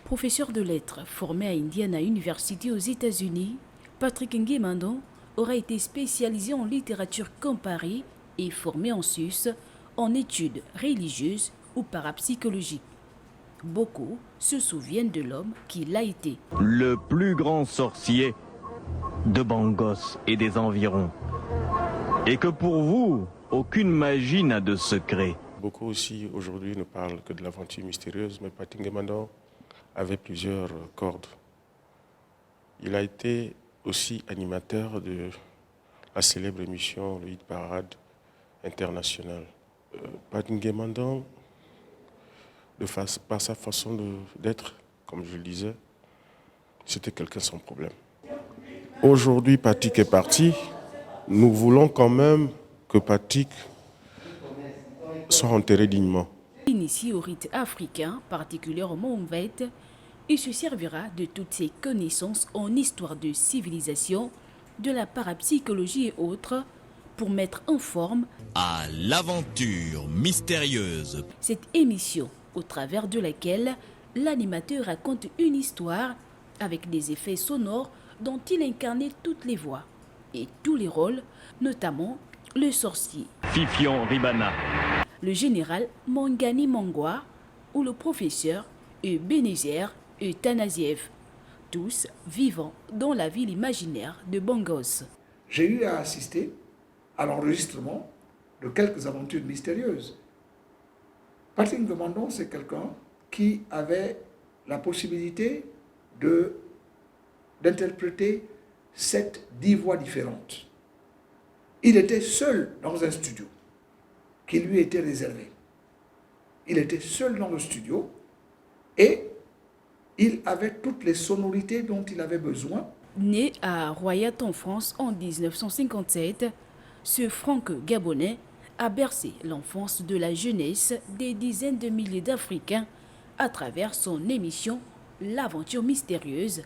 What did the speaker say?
Professeur de lettres formé à Indiana University aux États-Unis, Patrick Nguemandon aura été spécialisé en littérature comparée et formé en sus en études religieuses ou parapsychologiques. Beaucoup se souviennent de l'homme qu'il a été. Le plus grand sorcier de Bangos et des environs. Et que pour vous, aucune magie n'a de secret. Beaucoup aussi aujourd'hui ne parlent que de l'aventure mystérieuse, mais Patrick Nguemandon avait plusieurs cordes. Il a été aussi animateur de la célèbre émission Le Hit Parade international. Patrick Nguemandon, par sa façon d'être, comme je le disais, c'était quelqu'un sans problème. Aujourd'hui, Patrick est parti. Nous voulons quand même que Patrick soit enterré dignement. Initié au rite africain, particulièrement au Mvet, il se servira de toutes ses connaissances en histoire de civilisation, de la parapsychologie et autres, pour mettre en forme à l'aventure mystérieuse. Cette émission, au travers de laquelle l'animateur raconte une histoire avec des effets sonores dont il incarnait toutes les voix et tous les rôles, notamment le sorcier Fifion Ribana, le général Mangani Mangwa ou le professeur Ebenezer Eutanasiev, tous vivant dans la ville imaginaire de Bangos. J'ai eu à assister à l'enregistrement de quelques aventures mystérieuses. Patrick Nguemandon, c'est quelqu'un qui avait la possibilité d'interpréter 7-10 voix différentes. Il était seul dans un studio qui lui était réservé. Il était seul dans le studio et il avait toutes les sonorités dont il avait besoin. Né à Royat en France en 1957, ce franco-gabonais a bercé l'enfance de la jeunesse des dizaines de milliers d'Africains à travers son émission L'aventure mystérieuse